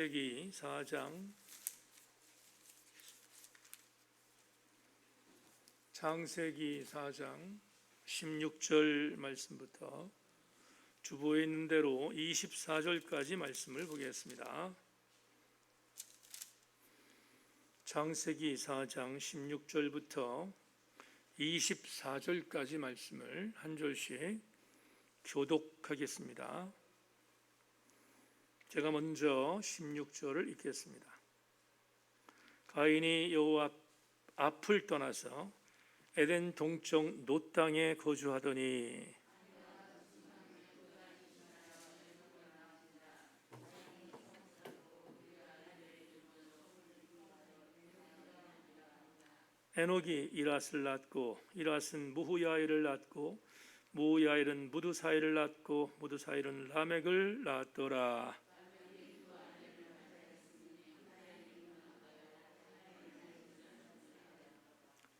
창세기 4장 16절 말씀부터 주보에 있는 대로 24절까지 말씀을 보겠습니다. 창세기 4장 16절부터 24절까지 말씀을 한 절씩 교독하겠습니다. 제가 먼저 16절을 읽겠습니다. 가인이 여호와 앞을 떠나서 에덴 동쪽 놋 땅에 거주하더니 에녹이 이랏을 낳고 이랏은 무후야엘을 낳고 무후야엘은 무드사엘을 낳고 무드사엘은 라멕을 낳았더라.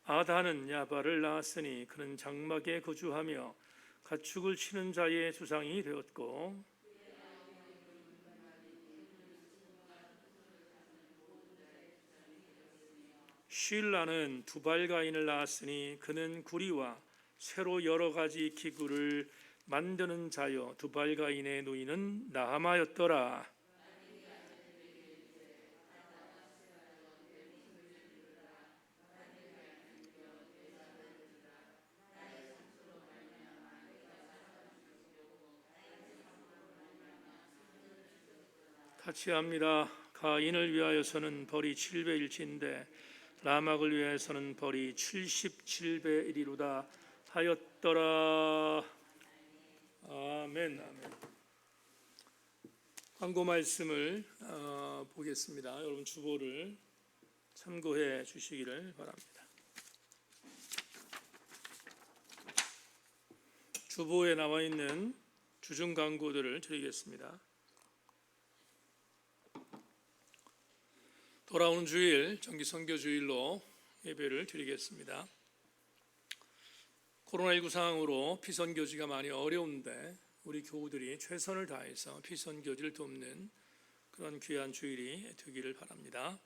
아다는 야발을 낳았으니 그는 장막에 거주하며 가축을 치는 자의 수상이 되었고 쉴라는 두발가인을 낳았으니 그는 구리와 새로 여러 가지 기구를 만드는 자여 두발가인의 누이는 나하마였더라. 같이 합니다. 가인을 위하여서는 벌이 700일치인데 라막을 위하여서는 벌이 77배이리로다 하였더라. 아멘. 아멘. 광고 말씀을 보겠습니다. 여러분 주보를 참고해 주시기를 바랍니다. 주보에 나와 있는 주중 광고들을 드리겠습니다. 돌아오는 주일 정기 선교 주일로 예배를 드리겠습니다. 코로나19 상황으로 피선교지가 많이 어려운데 우리 교우들이 최선을 다해서 피선교지를 돕는 그런 귀한 주일이 되기를 바랍니다.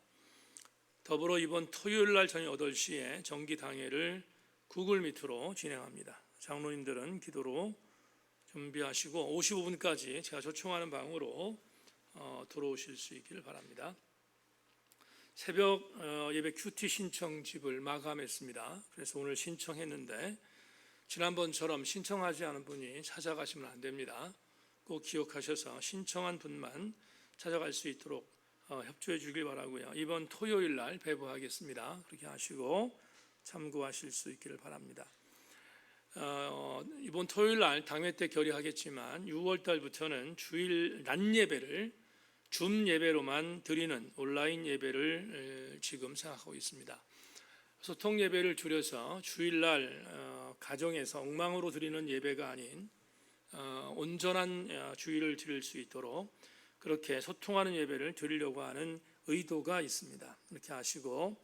더불어 이번 토요일 날 저녁 8시에 정기 당회를 구글 미트로 진행합니다. 장로님들은 기도로 준비하시고 55분까지 제가 초청하는 방으로 들어오실 수 있기를 바랍니다. 새벽 예배 큐티 신청집을 마감했습니다. 그래서 오늘 신청했는데 지난번처럼 신청하지 않은 분이 찾아가시면 안 됩니다. 꼭 기억하셔서 신청한 분만 찾아갈 수 있도록 협조해 주길 바라고요. 이번 토요일 날 배부하겠습니다. 그렇게 하시고 참고하실 수 있기를 바랍니다. 이번 토요일 날 당회 때 결의하겠지만 6월 달부터는 주일 낮 예배를 줌 예배로만 드리는 온라인 예배를 지금 생각하고 있습니다. 소통 예배를 줄여서 주일날 가정에서 엉망으로 드리는 예배가 아닌 온전한 주일을 드릴 수 있도록 그렇게 소통하는 예배를 드리려고 하는 의도가 있습니다. 이렇게 아시고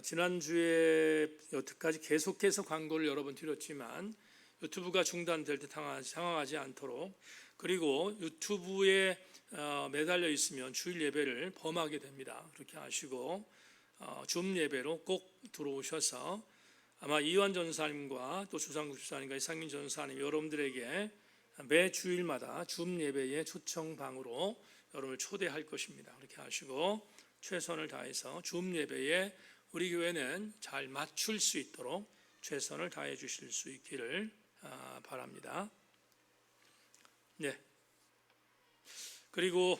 지난주에 여태까지 계속해서 광고를 여러 번 드렸지만 유튜브가 중단될 때 당황하지 않도록 그리고 유튜브에 매달려 있으면 주일 예배를 범하게 됩니다. 그렇게 아시고 줌 예배로 꼭 들어오셔서 아마 이완 전사님과 또 주상국 집사님과 이상민 전사님 여러분들에게 매 주일마다 줌 예배의 초청방으로 여러분을 초대할 것입니다. 그렇게 하시고 최선을 다해서 줌 예배에 우리 교회는 잘 맞출 수 있도록 최선을 다해 주실 수 있기를 바랍니다. 네. 그리고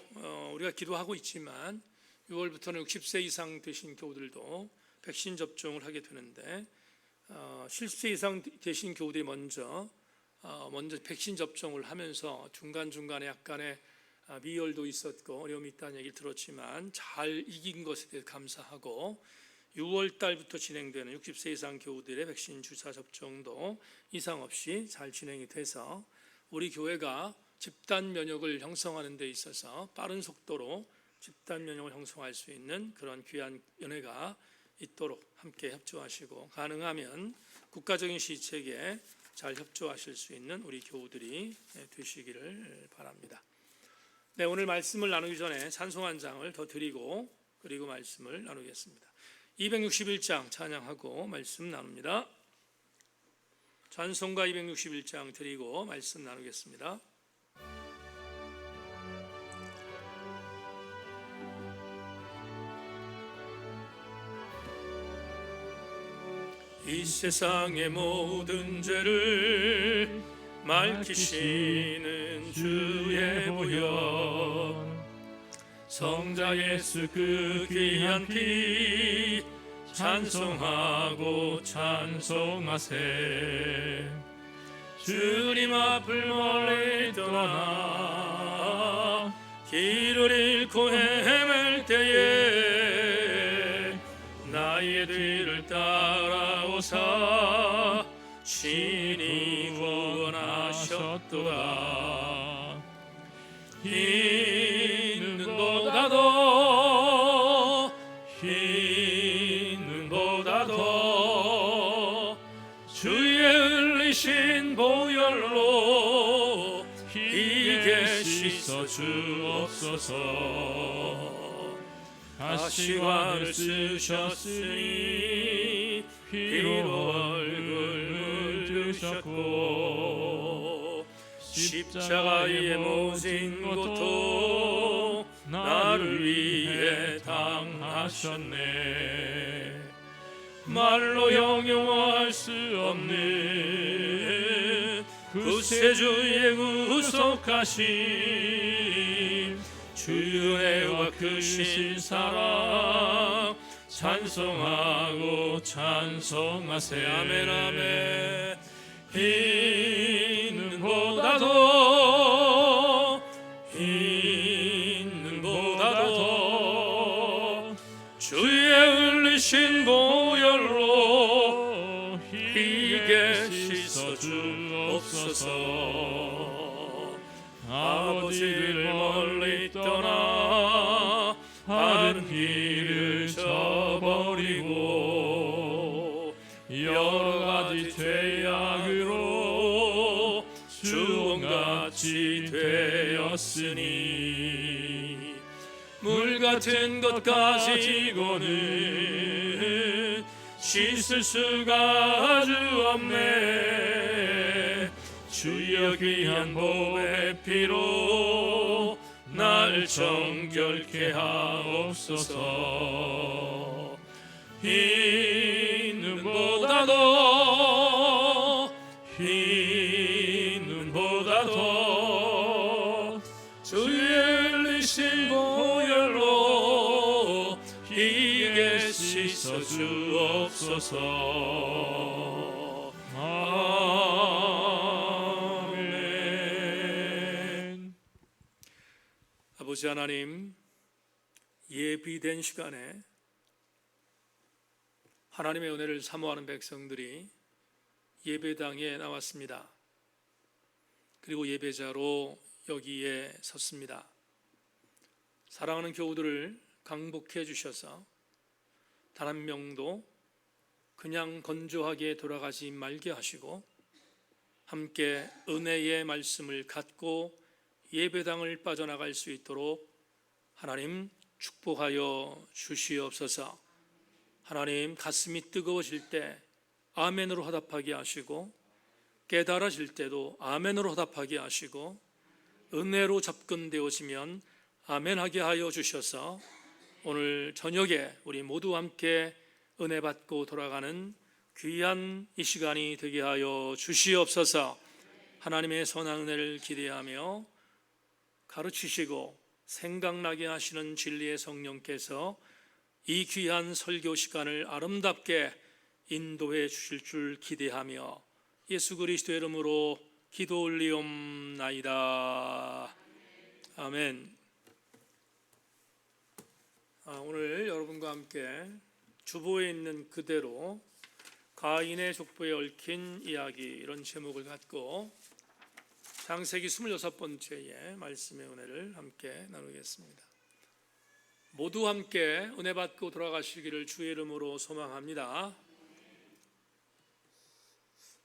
우리가 기도하고 있지만 6월부터는 60세 이상 되신 교우들도 백신 접종을 하게 되는데 70세 이상 되신 교우들이 먼저 백신 접종을 하면서 중간중간에 약간의 미열도 있었고 어려움이 있다는 얘기를 들었지만 잘 이긴 것에 대해 감사하고 6월 달부터 진행되는 60세 이상 교우들의 백신 주사 접종도 이상 없이 잘 진행이 돼서 우리 교회가 집단 면역을 형성하는 데 있어서 빠른 속도로 집단 면역을 형성할 수 있는 그런 귀한 연회가 있도록 함께 협조하시고 가능하면 국가적인 시책에 잘 협조하실 수 있는 우리 교우들이 되시기를 바랍니다. 네, 오늘 말씀을 나누기 전에 찬송 한 장을 더 드리고 그리고 말씀을 나누겠습니다. 261장 찬양하고 말씀 나눕니다. 찬송가 261장 드리고 말씀 나누겠습니다. 이 세상의 모든 죄를 맑히시는 주의 보혈, 성자 예수 그 귀한 피 찬송하고 찬송하세. 주님 앞을 멀리 떠나 길을 잃고 헤맬 때에 나의 뒤를 따라오사 신이 구원하셨도다. 흰 눈보다도 주의 흘리신 보혈로 희게 씻어 주옵소서. 가시관을 쓰셨으니 피로 얼굴 물드셨고 십자가의 모진 고통 나를 위해 당하셨네. 말로 형용할 수 없는 구세주의 구속하심, 주의 은혜와 크신 사랑 찬송하고 찬송하세. 아멘 아멘. 흰 눈보다도 주의 흘리신 보혈로 희게 씻어 주옵소서. 아버지를 멀리 떠나 바른 길을 저버리고 여러 가지 죄악으로 주홍같이 되었으니 물 같은 것 가지고는 씻을 수가 아주 없네. 주여 귀한 보배 피로 날 정결케 하옵소서. 흰 눈보다도 주의 흘리신 보혈로 희게 씻어 주옵소서. 아멘. 아버지 하나님, 예비된 시간에 하나님의 은혜를 사모하는 백성들이 예배당에 나왔습니다. 그리고 예배자로 여기에 섰습니다. 사랑하는 교우들을 강복해 주셔서 단 한 명도 그냥 건조하게 돌아가지 말게 하시고 함께 은혜의 말씀을 갖고 예배당을 빠져나갈 수 있도록 하나님 축복하여 주시옵소서. 하나님, 가슴이 뜨거워질 때 아멘으로 화답하게 하시고 깨달아질 때도 아멘으로 화답하게 하시고 은혜로 접근되어지면 아멘하게 하여 주셔서 오늘 저녁에 우리 모두 함께 은혜 받고 돌아가는 귀한 이 시간이 되게 하여 주시옵소서. 하나님의 선한 은혜를 기대하며 가르치시고 생각나게 하시는 진리의 성령께서 이 귀한 설교 시간을 아름답게 인도해 주실 줄 기대하며 예수 그리스도의 이름으로 기도 올리옵나이다. 아멘. 오늘 여러분과 함께 주보에 있는 그대로 가인의 족보에 얽힌 이야기, 이런 제목을 갖고 창세기 26번째의 말씀의 은혜를 함께 나누겠습니다. 모두 함께 은혜 받고 돌아가시기를 주의 이름으로 소망합니다.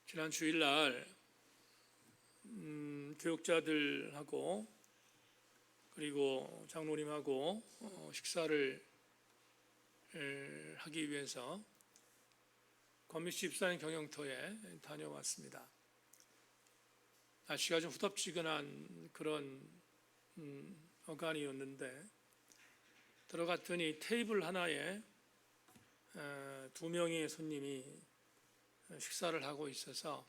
지난 주일날 교육자들하고 그리고 장로님하고 식사를 하기 위해서 권미수 집사님 경영터에 다녀왔습니다. 날씨가 좀 후덥지근한 그런 어간이었는데 들어갔더니 테이블 하나에 2명의 손님이 식사를 하고 있어서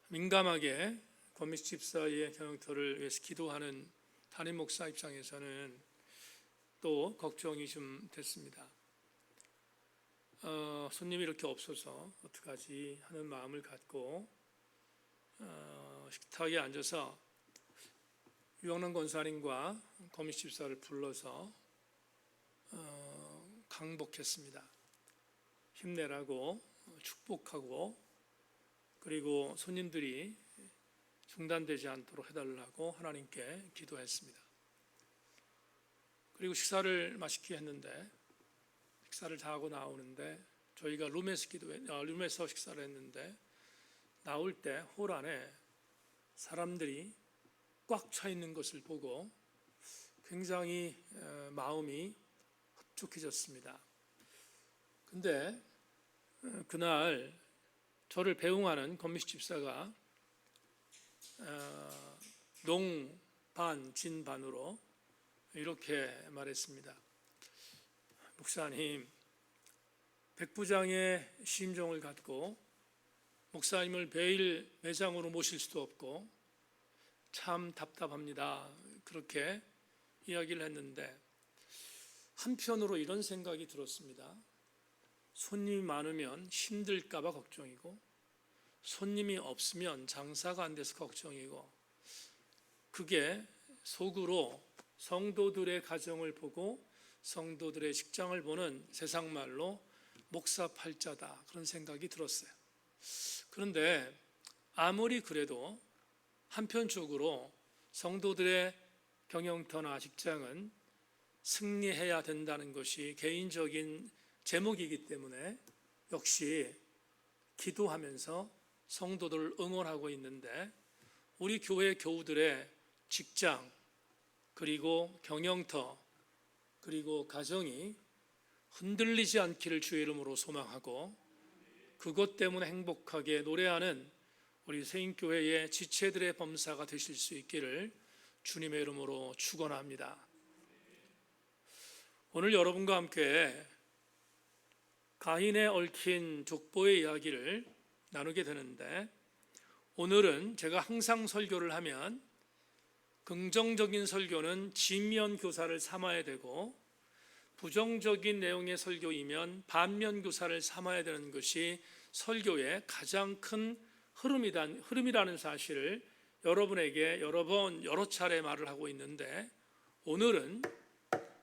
민감하게 권미수 집사의 경영터를 위해서 기도하는 담임 목사 입장에서는 또 걱정이 좀 됐습니다. 손님이 이렇게 없어서 어떡하지 하는 마음을 갖고 식탁에 앉아서 유영란 권사님과 권미수 집사를 불러서 강복했습니다. 힘내라고 축복하고 그리고 손님들이 중단되지 않도록 해달라고 하나님께 기도했습니다. 그리고 식사를 맛있게 했는데 식사를 다 하고 나오는데 저희가 룸에서 식사를 했는데 나올 때 홀 안에 사람들이 꽉 차 있는 것을 보고 굉장히 마음이 흡족해졌습니다. 근데 그날 저를 배웅하는 권미수 집사가 농반 진반으로 이렇게 말했습니다. 목사님, 백부장의 심정을 갖고 목사님을 매일 매장으로 모실 수도 없고 참 답답합니다. 그렇게 이야기를 했는데 한편으로 이런 생각이 들었습니다. 손님이 많으면 힘들까 봐 걱정이고 손님이 없으면 장사가 안 돼서 걱정이고 그게 속으로 성도들의 가정을 보고 성도들의 직장을 보는 세상말로 목사팔자다 그런 생각이 들었어요. 그런데 아무리 그래도 한편적으로 성도들의 경영터나 직장은 승리해야 된다는 것이 개인적인 제목이기 때문에 역시 기도하면서 성도들을 응원하고 있는데 우리 교회 교우들의 직장 그리고 경영터 그리고 가정이 흔들리지 않기를 주의 이름으로 소망하고 그것 때문에 행복하게 노래하는 우리 세인교회의 지체들의 범사가 되실 수 있기를 주님의 이름으로 축원합니다. 오늘 여러분과 함께 가인에 얽힌 족보의 이야기를 나누게 되는데 오늘은 제가 항상 설교를 하면 긍정적인 설교는 진면교사를 삼아야 되고 부정적인 내용의 설교이면 반면교사를 삼아야 되는 것이 설교의 가장 큰 흐름이라는 사실을 여러분에게 여러 차례 말을 하고 있는데 오늘은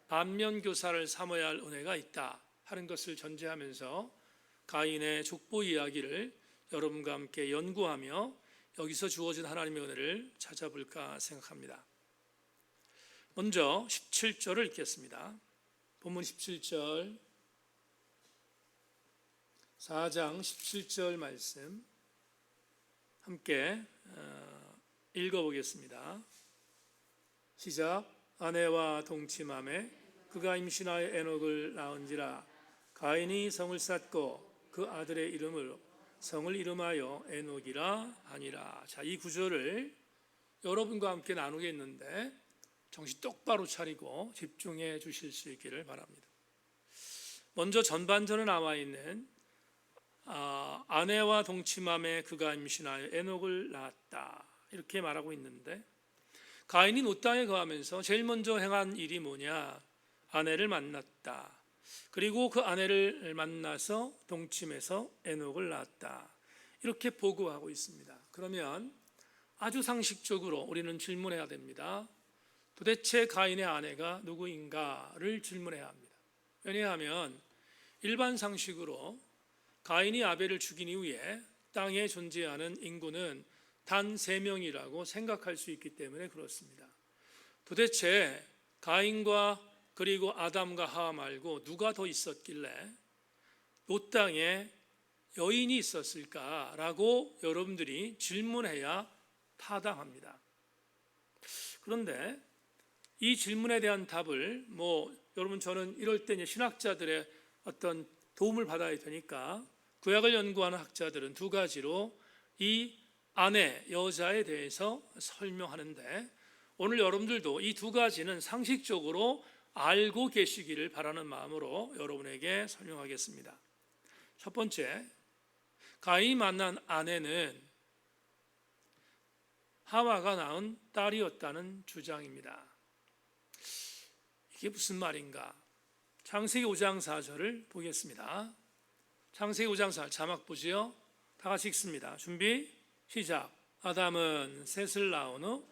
반면교사를 삼아야 할 은혜가 있다 하는 것을 전제하면서 가인의 족보 이야기를 여러분과 함께 연구하며 여기서 주어진 하나님의 은혜를 찾아볼까 생각합니다. 먼저 17절을 읽겠습니다. 본문 17절 4장 17절 말씀 함께 읽어보겠습니다. 시작. 아내와 동침함에 그가 임신하여 에녹을 낳은지라 가인이 성을 쌓고 그 아들의 이름을 성을 이름하여 에녹이라 하니라. 자, 이 구절을 여러분과 함께 나누겠는데 정신 똑바로 차리고 집중해 주실 수 있기를 바랍니다. 먼저 전반전에 나와 있는 아내와 동침함에 그가 임신하여 에녹을 낳았다 이렇게 말하고 있는데 가인이 노 땅에 거하면서 제일 먼저 행한 일이 뭐냐? 아내를 만났다. 그리고 그 아내를 만나서 동침해서 에녹을 낳았다. 이렇게 보고하고 있습니다. 그러면 아주 상식적으로 우리는 질문해야 됩니다. 도대체 가인의 아내가 누구인가를 질문해야 합니다. 왜냐하면 일반 상식으로 가인이 아벨을 죽인 이후에 땅에 존재하는 인구는 단 3명이라고 생각할 수 있기 때문에 그렇습니다. 도대체 가인과 그리고 아담과 하와 말고 누가 더 있었길래 노 땅에 여인이 있었을까라고 여러분들이 질문해야 타당합니다. 그런데 이 질문에 대한 답을 여러분 저는 이럴 때 이제 신학자들의 어떤 도움을 받아야 되니까 구약을 연구하는 학자들은 두 가지로 이 아내 여자에 대해서 설명하는데 오늘 여러분들도 이 두 가지는 상식적으로 알고 계시기를 바라는 마음으로 여러분에게 설명하겠습니다. 첫 번째, 가인이 만난 아내는 하와가 낳은 딸이었다는 주장입니다. 이게 무슨 말인가? 창세기 5장 4절을 보겠습니다. 창세기 5장 4절 자막 보지요? 다 같이 읽습니다. 준비 시작. 아담은 셋을 낳은 후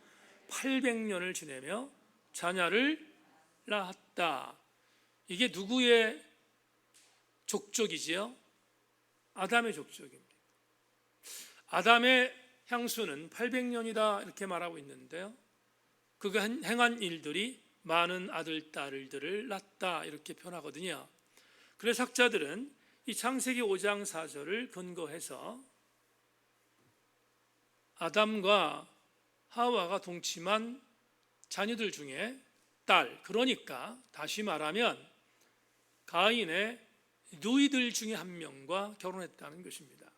800년을 지내며 자녀를 낳았다. 이게 누구의 족적이지요? 아담의 족적입니다. 아담의 향수는 800년이다 이렇게 말하고 있는데요, 그가 행한 일들이 많은 아들, 딸들을 낳았다 이렇게 표현하거든요. 그래서 학자들은 이 창세기 5장 4절을 근거해서 아담과 하와가 동침한 자녀들 중에 딸, 그러니까 다시 말하면 가인의 누이들 중에 한 명과 결혼했다는 것입니다.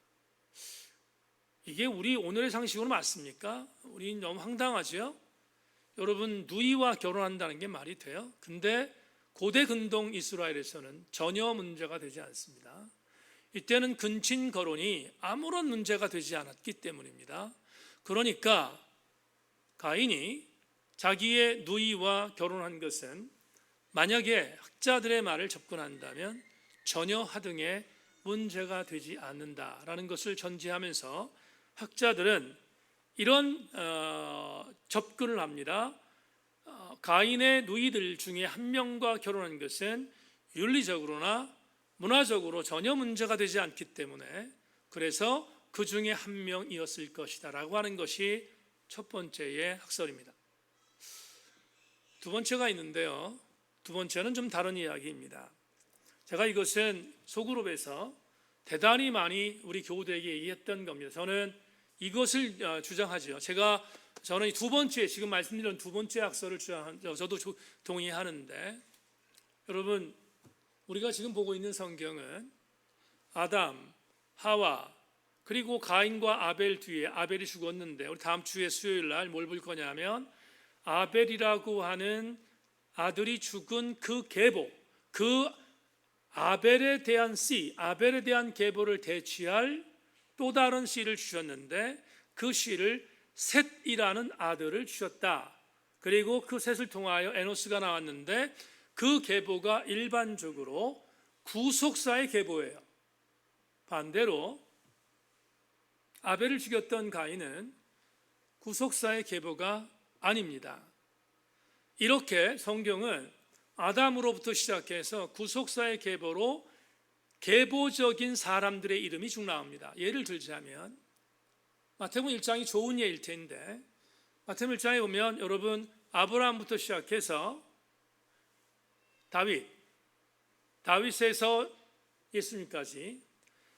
이게 우리 오늘의 상식으로 맞습니까? 우리 너무 황당하죠? 여러분, 누이와 결혼한다는 게 말이 돼요? 근데 고대 근동 이스라엘에서는 전혀 문제가 되지 않습니다. 이때는 근친 거론이 아무런 문제가 되지 않았기 때문입니다. 그러니까 가인이 자기의 누이와 결혼한 것은 만약에 학자들의 말을 접근한다면 전혀 하등의 문제가 되지 않는다라는 것을 전제하면서 학자들은 이런 접근을 합니다. 가인의 누이들 중에 한 명과 결혼한 것은 윤리적으로나 문화적으로 전혀 문제가 되지 않기 때문에 그래서 그 중에 한 명이었을 것이다 라고 하는 것이 첫 번째의 학설입니다. 두 번째가 있는데요, 두 번째는 좀 다른 이야기입니다. 제가 이것은 소그룹에서 대단히 많이 우리 교우들에게 얘기했던 겁니다. 저는 이것을 주장하죠. 저는 이 두 번째, 지금 말씀드린 두 번째 학설을 저도 동의하는데, 여러분, 우리가 지금 보고 있는 성경은 아담, 하와, 그리고 가인과 아벨 뒤에 아벨이 죽었는데, 우리 다음 주에 수요일 날 뭘 볼 거냐면 아벨이라고 하는 아들이 죽은 그 계보, 그 아벨에 대한 씨, 아벨에 대한 계보를 대치할 또 다른 씨를 주셨는데 그 씨를 셋이라는 아들을 주셨다. 그리고 그 셋을 통하여 에노스가 나왔는데 그 계보가 일반적으로 구속사의 계보예요. 반대로 아벨을 죽였던 가인은 구속사의 계보가 아닙니다. 이렇게 성경은 아담으로부터 시작해서 구속사의 계보로 계보적인 사람들의 이름이 쭉 나옵니다. 예를 들자면 마태복음 1장이 좋은 예일 텐데, 마태복음 1장에 보면 여러분 아브라함부터 시작해서 다윗에서 예수님까지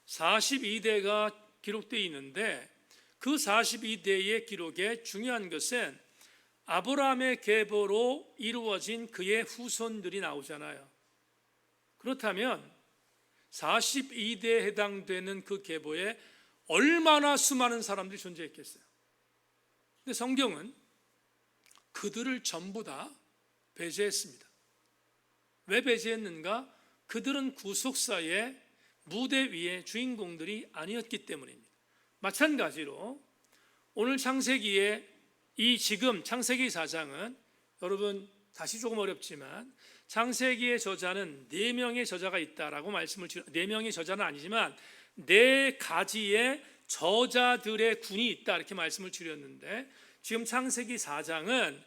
42대가 기록되어 있는데 그 42대의 기록에 중요한 것은 아브라함의 계보로 이루어진 그의 후손들이 나오잖아요. 그렇다면 42대에 해당되는 그 계보에 얼마나 수많은 사람들이 존재했겠어요. 근데 성경은 그들을 전부 다 배제했습니다. 왜 배제했는가? 그들은 구속사의 무대 위의 주인공들이 아니었기 때문입니다. 마찬가지로 오늘 창세기에 지금 창세기 4장은 여러분 다시 조금 어렵지만 창세기의 저자는 4명의 저자가 있다라고 말씀을 드렸, 4명의 저자는 아니지만 4가지의 저자들의 군이 있다 이렇게 말씀을 드렸는데, 지금 창세기 4장은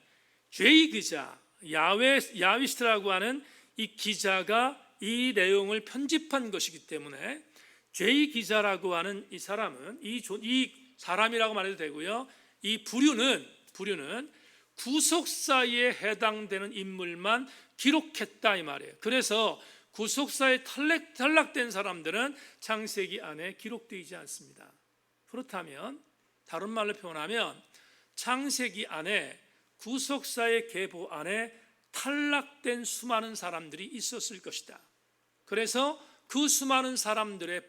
J 기자, 야위스트라고 하는 이 기자가 이 내용을 편집한 것이기 때문에 J 기자라고 하는 이 사람은 이 사람이라고 말해도 되고요, 이 부류는 구속사에 해당되는 인물만 기록했다 이 말이에요. 그래서 구속사에 탈락된 사람들은 창세기 안에 기록되지 않습니다. 그렇다면 다른 말로 표현하면 창세기 안에 구속사의 계보 안에 탈락된 수많은 사람들이 있었을 것이다. 그래서 그 수많은 사람들의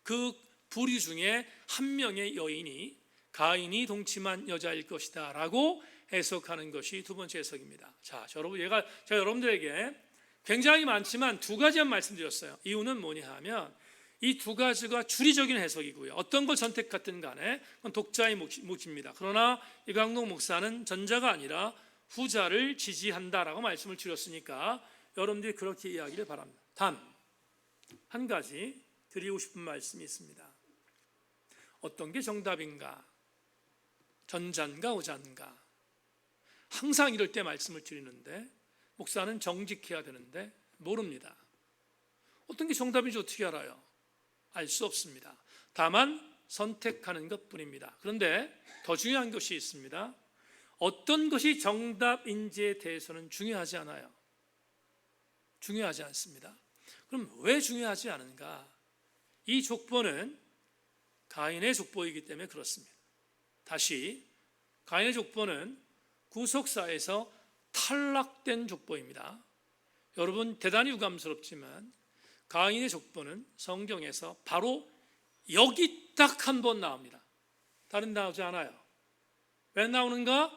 그 부류 중에 한 명의 여인이 가인이 동침한 여자일 것이다 라고 해석하는 것이 두 번째 해석입니다. 자, 여러분, 제가 여러분들에게 굉장히 많지만 두 가지만 말씀드렸어요. 이유는 뭐냐 하면 이 두 가지가 주리적인 해석이고요. 어떤 걸 선택하든 간에 그건 독자의 몫입니다. 그러나 이광록 목사는 전자가 아니라 후자를 지지한다라고 말씀을 드렸으니까 여러분들이 그렇게 이해하기를 바랍니다. 단 한 가지 드리고 싶은 말씀이 있습니다. 어떤 게 정답인가? 전자인가 후자인가? 항상 이럴 때 말씀을 드리는데 목사는 정직해야 되는데 모릅니다. 어떤 게 정답인지 어떻게 알아요? 알 수 없습니다. 다만 선택하는 것뿐입니다. 그런데 더 중요한 것이 있습니다. 어떤 것이 정답인지에 대해서는 중요하지 않아요. 중요하지 않습니다. 그럼 왜 중요하지 않은가? 이 족보는 가인의 족보이기 때문에 그렇습니다. 다시, 가인의 족보는 구속사에서 탈락된 족보입니다. 여러분, 대단히 유감스럽지만 가인의 족보는 성경에서 바로 여기 딱 한 번 나옵니다. 다른 데 나오지 않아요. 왜 나오는가?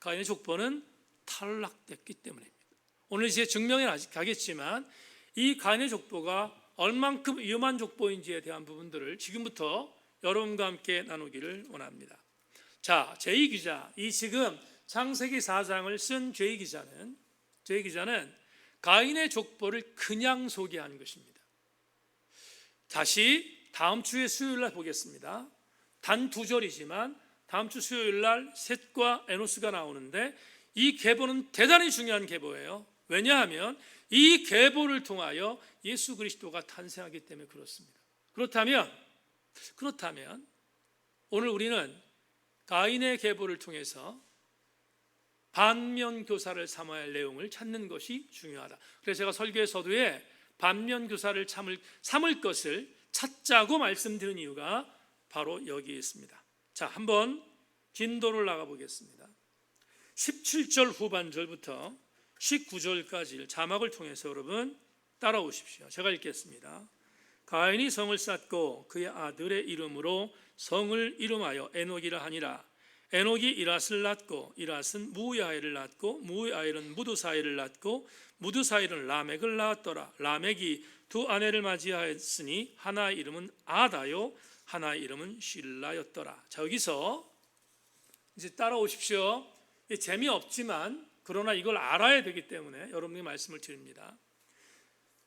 가인의 족보는 탈락됐기 때문입니다. 오늘 이제 증명해 가겠지만 이 가인의 족보가 얼만큼 위험한 족보인지에 대한 부분들을 지금부터 여러분과 함께 나누기를 원합니다. 자, 제이 기자, 이 지금 창세기 4장을 쓴 제이 기자는 가인의 족보를 그냥 소개한 것입니다. 다시 다음 주에 수요일 날 보겠습니다. 단 2절이지만 다음 주 수요일 날 셋과 에노스가 나오는데 이 계보는 대단히 중요한 계보예요. 왜냐하면 이 계보를 통하여 예수 그리스도가 탄생하기 때문에 그렇습니다. 그렇다면 오늘 우리는 가인의 계보를 통해서 반면교사를 삼아야 할 내용을 찾는 것이 중요하다. 그래서 제가 설교의 서두에 반면교사를 삼을 것을 찾자고 말씀드린 이유가 바로 여기에 있습니다. 자, 한번 진도를 나가 보겠습니다. 17절 후반절부터 19절까지 자막을 통해서 여러분 따라오십시오. 제가 읽겠습니다. 가인이 성을 쌓고 그의 아들의 이름으로 성을 이름하여 에녹이라 하니라. 에녹이 이랏을 낳고 이랏은 무야엘을 낳고 무야엘은 무두사엘을 낳고 무두사엘은 라멕을 낳았더라. 라멕이 두 아내를 맞이하였으니 하나의 이름은 아다요 하나의 이름은 실라였더라. 자, 여기서 이제 따라오십시오. 재미없지만 그러나 이걸 알아야 되기 때문에 여러분에게 말씀을 드립니다.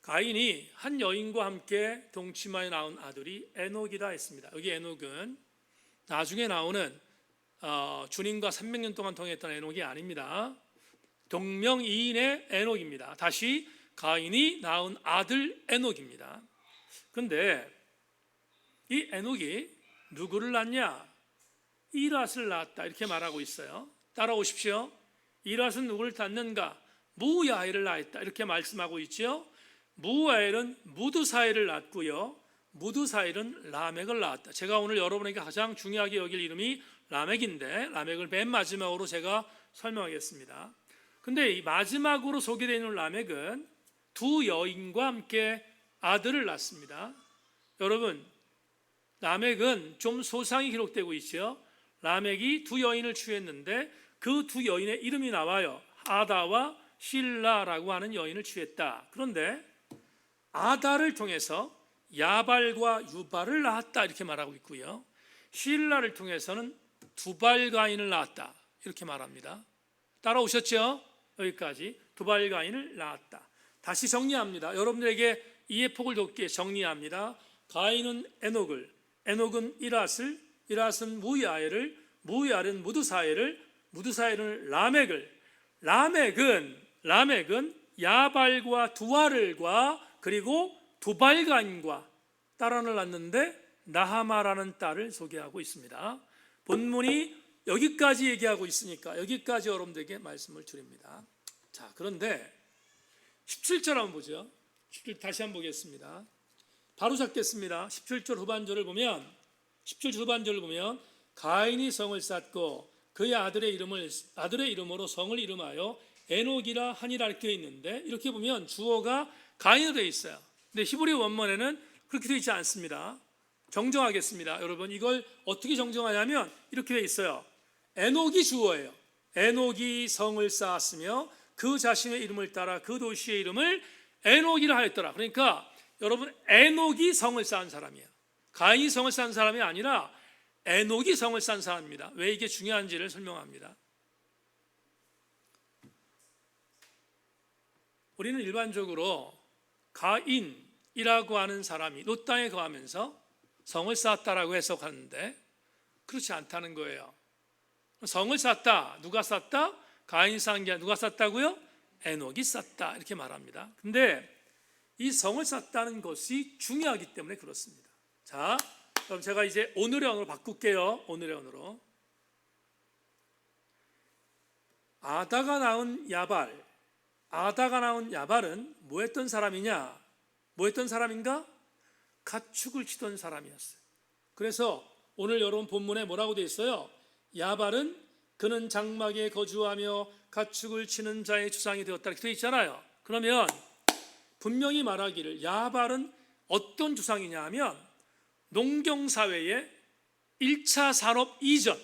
가인이 한 여인과 함께 동침하여 낳은 아들이 에녹이라 했습니다. 여기 에녹은 나중에 나오는 주님과 300년 동안 동행했던 에녹이 아닙니다. 동명이인의 에녹입니다. 다시 가인이 낳은 아들 에녹입니다. 그런데 이 에녹이 누구를 낳냐? 이랏을 낳았다 이렇게 말하고 있어요. 따라오십시오. 이랏은 누구를 낳는가? 무야엘을 낳았다 이렇게 말씀하고 있죠. 무야엘은 무두사엘을 낳았고요. 무두사엘은 라멕을 낳았다. 제가 오늘 여러분에게 가장 중요하게 여길 이름이 라멕인데 라멕을 맨 마지막으로 제가 설명하겠습니다. 근데 이 마지막으로 소개되어 있는 라멕은 두 여인과 함께 아들을 낳습니다. 여러분, 라멕은 좀 소상히 기록되고 있죠. 라멕이 두 여인을 취했는데 그 두 여인의 이름이 나와요. 아다와 실라라고 하는 여인을 취했다. 그런데 아다를 통해서 야발과 유발을 낳았다 이렇게 말하고 있고요. 실라를 통해서는 두발가인을 낳았다 이렇게 말합니다. 따라오셨죠? 여기까지 두발가인을 낳았다. 다시 정리합니다. 여러분들에게 이해 폭을 돋게 정리합니다. 가인은 에녹을, 에녹은 이랏을, 이랏은 무야엘을, 무야엘은 무두사엘을, 무두사엘은 라멕을, 라멕은 야발과 두아를과 그리고 두발가인과 딸 하나를 낳는데 나하마라는 딸을 소개하고 있습니다. 본문이 여기까지 얘기하고 있으니까 여기까지 여러분들에게 말씀을 드립니다. 자, 그런데 17절 한번 보죠. 17절 다시 한번 보겠습니다. 바로 잡겠습니다. 17절 후반절을 보면 가인이 성을 쌓고 그의 아들의 이름으로 성을 이름하여 에녹이라 하니라 이렇게 있는데, 이렇게 보면 주어가 가인으로 되어 있어요. 근데 히브리 원문에는 그렇게 되어 있지 않습니다. 정정하겠습니다. 여러분, 이걸 어떻게 정정하냐면 이렇게 되어 있어요. 에녹이 주어예요. 에녹이 성을 쌓았으며 그 자신의 이름을 따라 그 도시의 이름을 에녹이라 하였더라. 그러니까 여러분, 에녹이 성을 쌓은 사람이에요. 가인이 성을 쌓은 사람이 아니라 에녹이 성을 쌓은 사람입니다. 왜 이게 중요한지를 설명합니다. 우리는 일반적으로 가인이라고 하는 사람이 롯 땅에 거하면서 성을 쌓았다라고 해석하는데, 그렇지 않다는 거예요. 성을 쌓았다. 누가 쌓았다? 가인이 쌓은 게 누가 쌓았다고요? 에녹이 쌓았다. 이렇게 말합니다. 근데 이 성을 쌓았다는 것이 중요하기 때문에 그렇습니다. 자, 그럼 제가 이제 오늘의 언어로 바꿀게요. 오늘의 언어로. 아다가 낳은 야발은 뭐 했던 사람이냐? 뭐 했던 사람인가? 가축을 치던 사람이었어요. 그래서 오늘 여러분 본문에 뭐라고 되어 있어요? 야발은 그는 장막에 거주하며 가축을 치는 자의 주상이 되었다 이렇게 되어 있잖아요. 그러면 분명히 말하기를 야발은 어떤 주상이냐 하면 농경사회의 1차 산업 이전,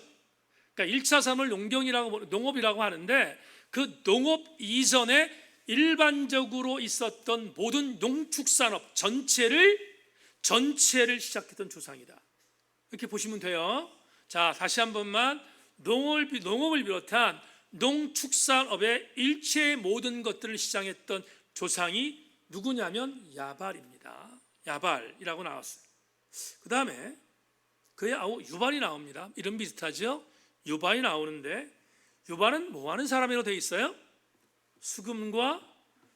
그러니까 1차 산업을 농업이라고 하는데, 그 농업 이전에 일반적으로 있었던 모든 농축산업 전체를 시작했던 조상이다. 이렇게 보시면 돼요. 자, 다시 한 번만, 농업을 비롯한 농축산업의 일체의 모든 것들을 시작했던 조상이 누구냐면 야발입니다. 야발이라고 나왔어요. 그 다음에 그의 아우 유발이 나옵니다. 이름 비슷하죠? 유발이 나오는데, 유발은 뭐 하는 사람이라고 되어 있어요? 수금과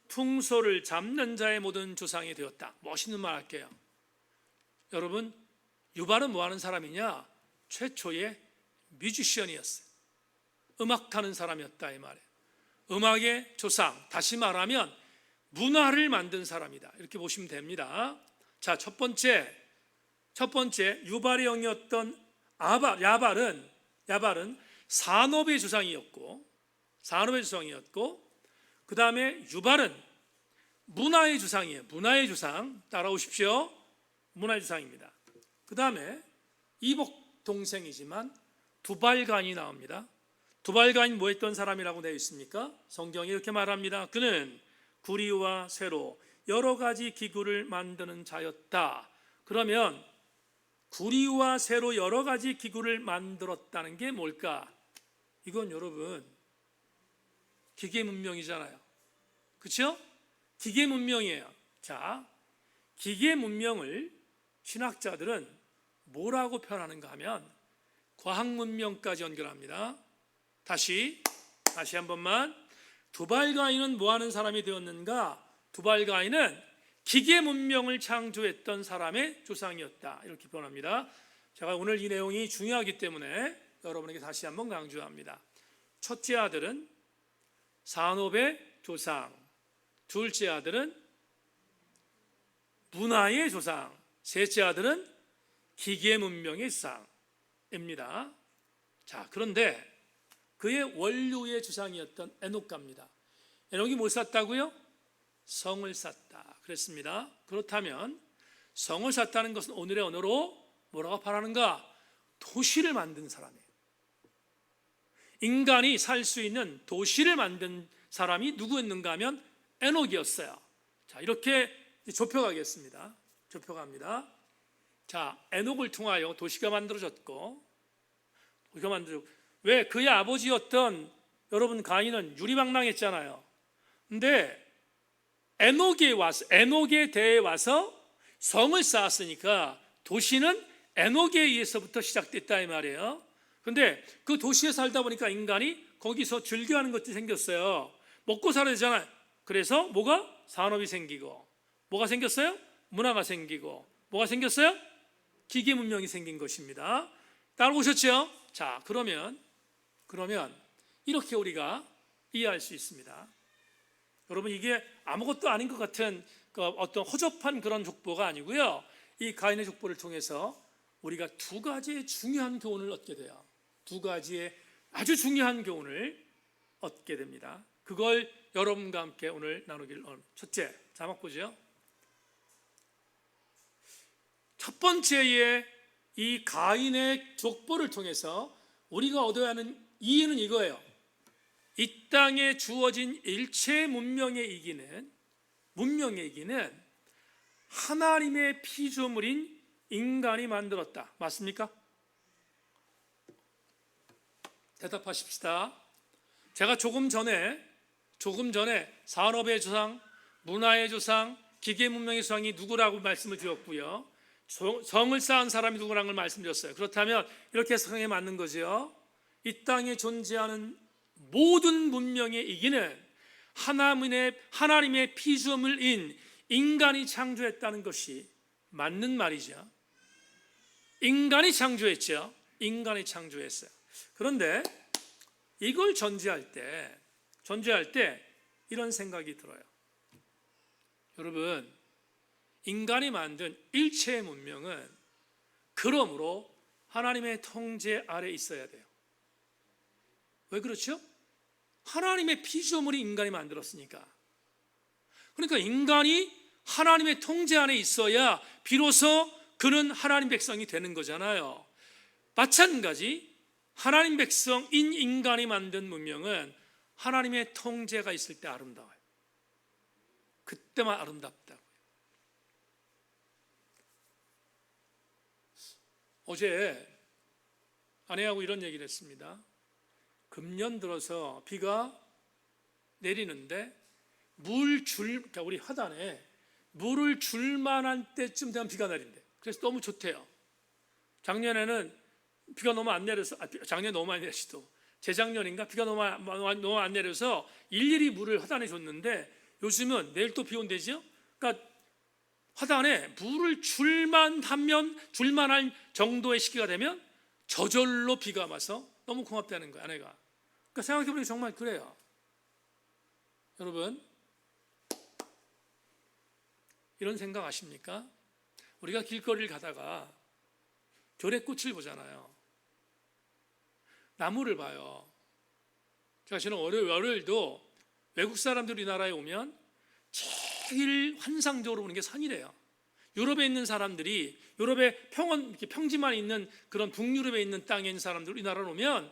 퉁소를 잡는 자의 모든 조상이 되었다. 멋있는 말 할게요. 여러분, 유발은 뭐 하는 사람이냐? 최초의 뮤지션이었어요. 음악하는 사람이었다 이 말이에요. 음악의 조상, 다시 말하면 문화를 만든 사람이다. 이렇게 보시면 됩니다. 자, 첫 번째 유발의 영이었던 야발은 산업의 조상이었고, 그 다음에 유발은 문화의 조상이에요. 문화의 조상, 따라오십시오. 문화의 조상입니다. 그 다음에 이복 동생이지만 두발간이 나옵니다. 두발간이 뭐 했던 사람이라고 되어 있습니까? 성경이 이렇게 말합니다. 그는 구리와 쇠로 여러 가지 기구를 만드는 자였다. 그러면 구리와 쇠로 여러 가지 기구를 만들었다는 게 뭘까? 이건 여러분 기계 문명이잖아요. 그렇죠? 기계 문명이에요. 자, 기계 문명을 신학자들은 뭐라고 표현하는가 하면 과학 문명까지 연결합니다. 다시 한 번만, 두발가인은 뭐 하는 사람이 되었는가? 두발가인은 기계 문명을 창조했던 사람의 조상이었다. 이렇게 표현합니다. 제가 오늘 이 내용이 중요하기 때문에 여러분에게 다시 한번 강조합니다. 첫째 아들은 산업의 조상, 둘째 아들은 문화의 조상, 셋째 아들은 기계 문명의 조상입니다. 자, 그런데 그의 원류의 조상이었던 에녹가입니다. 에녹이 뭘 쌓았다고요? 성을 쌓았다 그랬습니다. 그렇다면 성을 쌓았다는 것은 오늘의 언어로 뭐라고 말하는가? 도시를 만든 사람이에요. 인간이 살 수 있는 도시를 만든 사람이 누구였는가 하면 에녹이었어요. 자, 이렇게 좁혀가겠습니다. 좁혀갑니다. 자, 에녹을 통하여 도시가 만들어졌고, 왜 그의 아버지였던 여러분 가인은 유리방랑했잖아요. 근데 에녹에 대해 와서 성을 쌓았으니까 도시는 에녹에 의해서부터 시작됐다 이 말이에요. 근데 그 도시에 살다 보니까 인간이 거기서 즐겨하는 것들이 생겼어요. 먹고 살아야 되잖아요. 그래서 뭐가? 산업이 생기고, 뭐가 생겼어요? 문화가 생기고, 뭐가 생겼어요? 기계 문명이 생긴 것입니다. 따라오셨죠? 자, 그러면 이렇게 우리가 이해할 수 있습니다. 여러분, 이게 아무것도 아닌 것 같은 어떤 허접한 그런 족보가 아니고요. 이 가인의 족보를 통해서 우리가 두 가지의 중요한 교훈을 얻게 돼요. 두 가지의 아주 중요한 교훈을 얻게 됩니다. 그걸 여러분과 함께 오늘 나누기를 원합니다. 첫째, 자막 보죠. 첫 번째의 이 가인의 족보를 통해서 우리가 얻어야 하는 이해는 이거예요. 이 땅에 주어진 일체 문명의 이기는 하나님의 피조물인 인간이 만들었다. 맞습니까? 대답하십시다. 제가 조금 전에 산업의 조상, 문화의 조상, 기계 문명의 조상이 누구라고 말씀을 드렸고요. 성을 쌓은 사람이 누구라는 걸 말씀드렸어요. 그렇다면 이렇게 성에 맞는 거죠. 이 땅에 존재하는 모든 문명의 이기는 하나님의 피조물인 인간이 창조했다는 것이 맞는 말이죠. 인간이 창조했죠. 인간이 창조했어요. 그런데 이걸 전제할 때 이런 생각이 들어요. 여러분, 인간이 만든 일체의 문명은 그러므로 하나님의 통제 아래 있어야 돼요. 왜 그렇죠? 하나님의 피조물이 인간이 만들었으니까. 그러니까 인간이 하나님의 통제 안에 있어야 비로소 그는 하나님 백성이 되는 거잖아요. 마찬가지 하나님 백성인 인간이 만든 문명은 하나님의 통제가 있을 때 아름다워요. 그때만 아름답다고요. 어제 아내하고 이런 얘기를 했습니다. 금년 들어서 비가 내리는데 그러니까 우리 화단에 물을 줄 만한 때쯤 되면 비가 내린대. 그래서 너무 좋대요. 작년에는 비가 너무 안 내려서, 작년에 너무 많이 내리시도 재작년인가 비가 너무 안 내려서 일일이 물을 화단에 줬는데 요즘은 내일 또 비 온대죠. 그러니까 화단에 물을 줄만할 정도의 시기가 되면 저절로 비가 와서 너무 고맙다는 거야, 아내가. 그러니까 생각해보니까 정말 그래요. 여러분, 이런 생각 아십니까? 우리가 길거리를 가다가 결의꽃을 보잖아요. 나무를 봐요. 제가 지난 월요일도 외국 사람들이 우리나라에 오면 제일 환상적으로 보는 게 산이래요. 유럽에 있는 사람들이, 유럽에 평지만 있는 그런 북유럽에 있는 땅에 있는 사람들 우리나라로 오면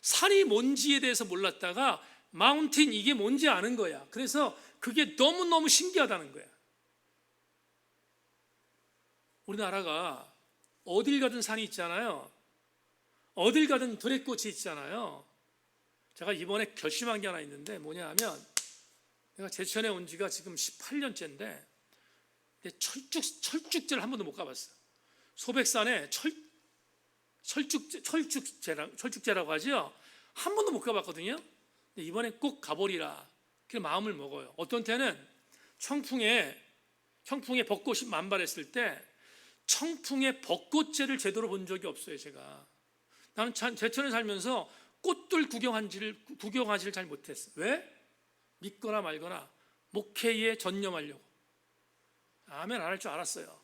산이 뭔지에 대해서 몰랐다가 마운틴 이게 뭔지 아는 거야. 그래서 그게 너무너무 신기하다는 거야. 우리나라가 어딜 가든 산이 있잖아요. 어딜 가든 들꽃이 있잖아요. 제가 이번에 결심한 게 하나 있는데 뭐냐 하면 내가 제천에 온 지가 지금 18년째인데 철쭉제를 한 번도 못 가봤어요. 소백산에 철쭉제라고 하죠. 한 번도 못 가봤거든요. 근데 이번에 꼭 가보리라 그 마음을 먹어요. 어떤 때는 청풍에 벚꽃이 만발했을 때 청풍에 벚꽃제를 제대로 본 적이 없어요. 제가 나는 제천에 살면서 꽃들 구경하지를 잘 못했어요. 왜? 믿거나 말거나 목회에 전념하려고. 아멘 안 할 줄 알았어요.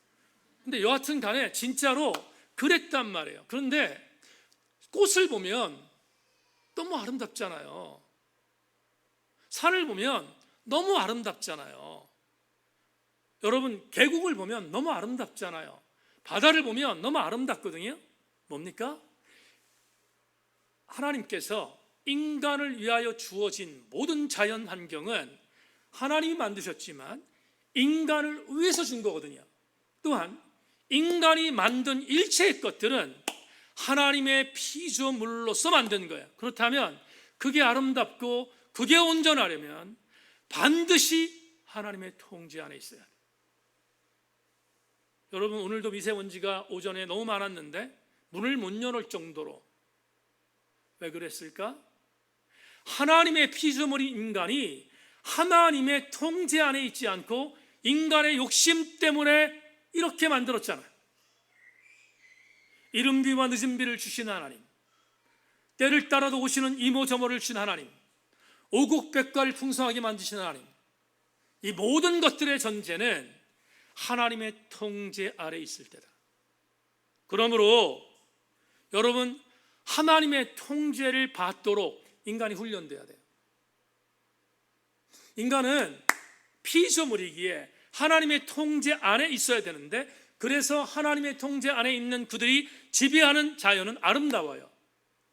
근데 여하튼 간에 진짜로 그랬단 말이에요. 그런데 꽃을 보면 너무 아름답잖아요. 산을 보면 너무 아름답잖아요. 여러분, 계곡을 보면 너무 아름답잖아요. 바다를 보면 너무 아름답거든요. 뭡니까? 하나님께서 인간을 위하여 주어진 모든 자연 환경은 하나님이 만드셨지만 인간을 위해서 준 거거든요. 또한 인간이 만든 일체의 것들은 하나님의 피조물로서 만든 거예요. 그렇다면 그게 아름답고 그게 온전하려면 반드시 하나님의 통제 안에 있어야 돼요. 여러분, 오늘도 미세먼지가 오전에 너무 많았는데 문을 못 열을 정도로. 왜 그랬을까? 하나님의 피조물인 인간이 하나님의 통제 안에 있지 않고 인간의 욕심 때문에 이렇게 만들었잖아요. 이른 비와 늦은 비를 주시는 하나님, 때를 따라도 오시는 이모저모를 주신 하나님, 오곡백과를 풍성하게 만드시는 하나님, 이 모든 것들의 전제는 하나님의 통제 아래 있을 때다. 그러므로 여러분, 하나님의 통제를 받도록 인간이 훈련돼야 돼요. 인간은 피조물이기에 하나님의 통제 안에 있어야 되는데, 그래서 하나님의 통제 안에 있는 그들이 지배하는 자연은 아름다워요.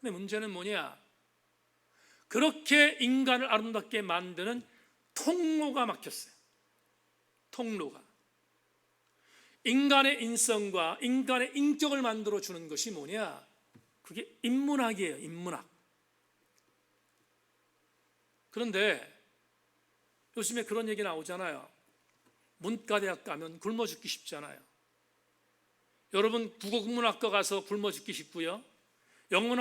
근데 문제는 뭐냐? 그렇게 인간을 아름답게 만드는 통로가 막혔어요. 통로가. 인간의 인성과 인간의 인격을 만들어 주는 것이 뭐냐? 그게 인문학이에요. 인문학. 그런데 요즘에 그런 얘기 나오잖아요. 문과대학 가면 굶어 죽기 쉽잖아요. 여러분 국어국문학과 가서 굶어 죽기 쉽고요. 영어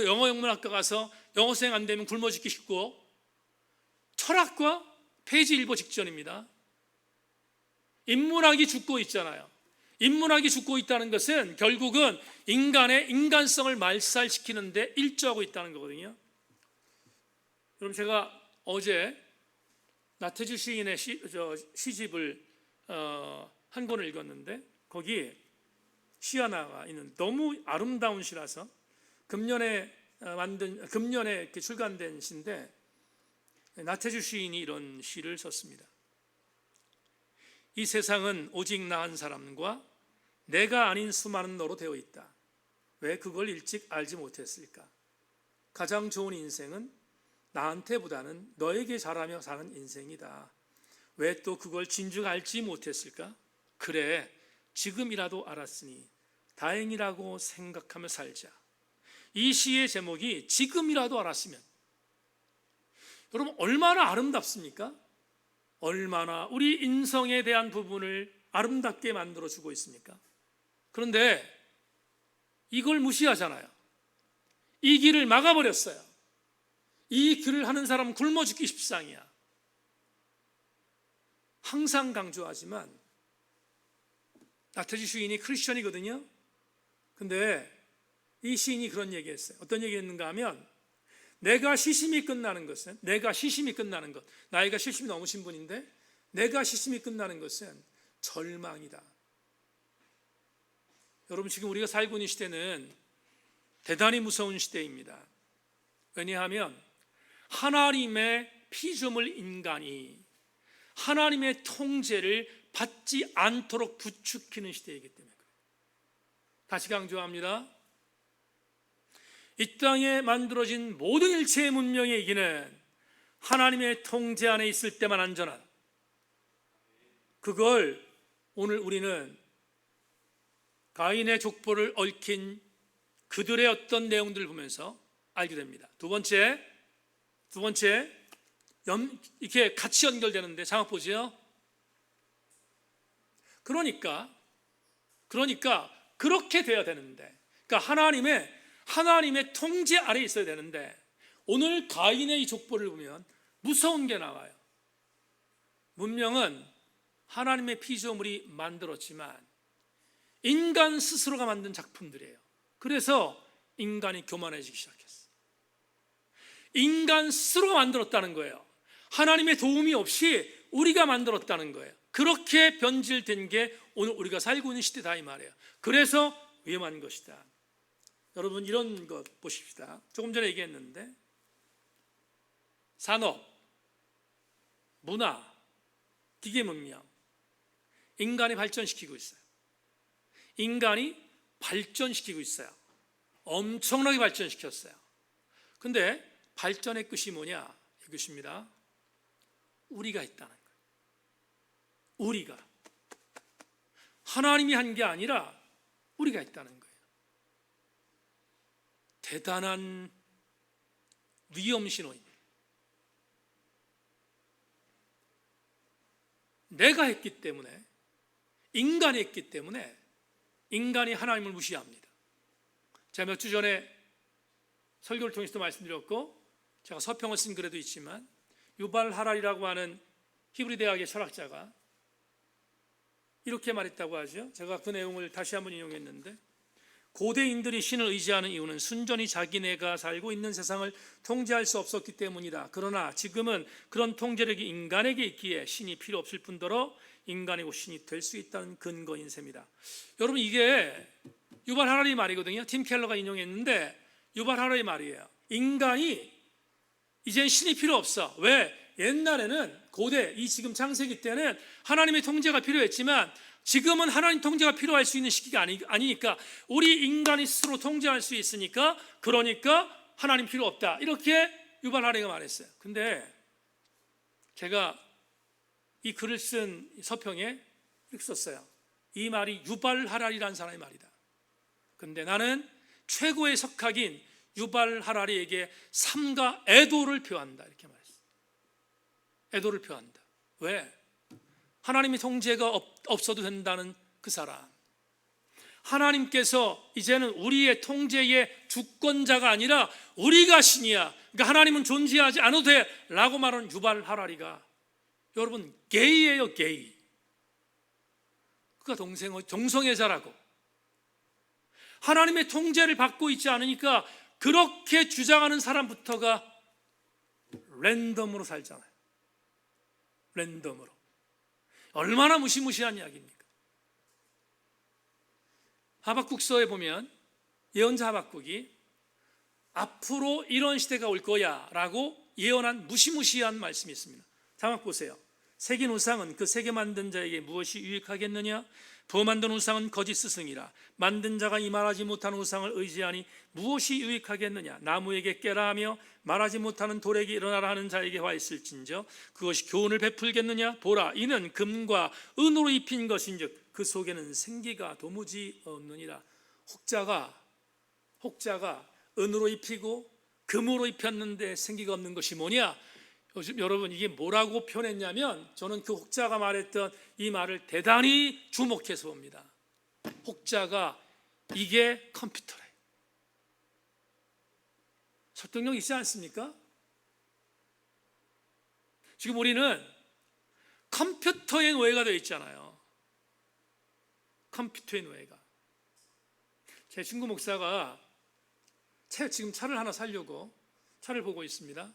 영문학과 가서 영어생 안 되면 굶어 죽기 쉽고, 철학과 폐지 일보 직전입니다. 인문학이 죽고 있잖아요. 인문학이 죽고 있다는 것은 결국은 인간의 인간성을 말살시키는 데 일조하고 있다는 거거든요. 여러분, 제가 어제 나태주 시인의 시집을 한 권을 읽었는데, 거기 시 하나가 있는 너무 아름다운 시라서 금년에 이렇게 출간된 시인데, 나태주 시인이 이런 시를 썼습니다. 이 세상은 오직 나 한 사람과 내가 아닌 수많은 너로 되어 있다. 왜 그걸 일찍 알지 못했을까? 가장 좋은 인생은 나한테보다는 너에게 잘하며 사는 인생이다. 왜 또 그걸 진즉 알지 못했을까? 그래, 지금이라도 알았으니 다행이라고 생각하며 살자. 이 시의 제목이 지금이라도 알았으면. 여러분, 얼마나 아름답습니까? 얼마나 우리 인성에 대한 부분을 아름답게 만들어주고 있습니까? 그런데 이걸 무시하잖아요. 이 길을 막아버렸어요. 이 길을 하는 사람은 굶어 죽기 십상이야. 항상 강조하지만 나태주 시인이 크리스천이거든요. 근데 이 시인이 그런 얘기했어요. 어떤 얘기했는가 하면, 내가 시심이 끝나는 것, 나이가 70이 넘으신 분인데 내가 시심이 끝나는 것은 절망이다. 여러분, 지금 우리가 살고 있는 시대는 대단히 무서운 시대입니다. 왜냐하면 하나님의 피조물 인간이 하나님의 통제를 받지 않도록 부추기는 시대이기 때문에 그래요. 다시 강조합니다. 이 땅에 만들어진 모든 일체의 문명의 이기는 하나님의 통제 안에 있을 때만 안전하다. 그걸 오늘 우리는 가인의 족보를 얽힌 그들의 어떤 내용들을 보면서 알게 됩니다. 두 번째, 이렇게 같이 연결되는데 장학 보세요. 그러니까 그렇게 돼야 되는데, 그러니까 하나님의 통제 아래에 있어야 되는데, 오늘 가인의 이 족보를 보면 무서운 게 나와요. 문명은 하나님의 피조물이 만들었지만 인간 스스로가 만든 작품들이에요. 그래서 인간이 교만해지기 시작했어요. 인간 스스로가 만들었다는 거예요. 하나님의 도움이 없이 우리가 만들었다는 거예요. 그렇게 변질된 게 오늘 우리가 살고 있는 시대다 이 말이에요. 그래서 위험한 것이다. 여러분, 이런 것 보십시다. 조금 전에 얘기했는데, 산업, 문화, 기계 문명, 인간이 발전시키고 있어요. 인간이 발전시키고 있어요. 엄청나게 발전시켰어요. 근데 발전의 끝이 뭐냐? 이것입니다. 우리가 있다는 거예요. 우리가. 하나님이 한 게 아니라 우리가 있다는 거예요. 대단한 위험 신호입니다. 내가 했기 때문에, 인간이 했기 때문에 인간이 하나님을 무시합니다. 제가 몇 주 전에 설교를 통해서도 말씀드렸고, 제가 서평을 쓴 글에도 있지만, 유발 하랄이라고 하는 히브리 대학의 철학자가 이렇게 말했다고 하죠. 제가 그 내용을 다시 한번 인용했는데, 고대인들이 신을 의지하는 이유는 순전히 자기네가 살고 있는 세상을 통제할 수 없었기 때문이다. 그러나 지금은 그런 통제력이 인간에게 있기에 신이 필요 없을 뿐더러 인간이고 신이 될 수 있다는 근거인 셈이다. 여러분, 이게 유발 하랄이 말이거든요. 팀 켈러가 인용했는데 유발하라의 말이에요. 인간이 이젠 신이 필요 없어. 왜? 옛날에는 고대, 이 지금 창세기 때는 하나님의 통제가 필요했지만 지금은 하나님 통제가 필요할 수 있는 시기가 아니니까 우리 인간이 스스로 통제할 수 있으니까, 그러니까 하나님 필요 없다, 이렇게 유발하라가 말했어요. 근데 제가 이 글을 쓴 서평에 이렇게 썼어요. 이 말이 유발하라리라는 사람의 말이다. 근데 나는 최고의 석학인 유발하라리에게 삼가 애도를 표한다, 이렇게 말했어요. 애도를 표한다. 왜? 하나님의 통제가 없어도 된다는 그 사람, 하나님께서 이제는 우리의 통제의 주권자가 아니라 우리가 신이야, 그러니까 하나님은 존재하지 않아도 돼 라고 말하는 유발하라리가, 여러분, 게이예요, 게이. 그가 동성애자라고. 하나님의 통제를 받고 있지 않으니까 그렇게 주장하는 사람부터가 랜덤으로 살잖아요. 랜덤으로. 얼마나 무시무시한 이야기입니까? 하박국서에 보면 예언자 하박국이 앞으로 이런 시대가 올 거야 라고 예언한 무시무시한 말씀이 있습니다. 자막 보세요. 새긴 우상은 그 새겨 만든 자에게 무엇이 유익하겠느냐? 부어 만든 우상은 거짓 스승이라. 만든 자가 이 말하지 못하는 우상을 의지하니 무엇이 유익하겠느냐? 나무에게 깨라 하며 말하지 못하는 돌에게 일어나라 하는 자에게 화 있을진저 그것이 교훈을 베풀겠느냐? 보라, 이는 금과 은으로 입힌 것인즉 그 속에는 생기가 도무지 없느니라. 혹자가 은으로 입히고 금으로 입혔는데 생기가 없는 것이 뭐냐? 요즘 여러분, 이게 뭐라고 표현했냐면, 저는 그 혹자가 말했던 이 말을 대단히 주목해서 봅니다. 혹자가 이게 컴퓨터래. 설득력 있지 않습니까? 지금 우리는 컴퓨터의 노예가 되어 있잖아요. 컴퓨터의 노예가. 제 친구 목사가 지금 차를 하나 사려고 차를 보고 있습니다.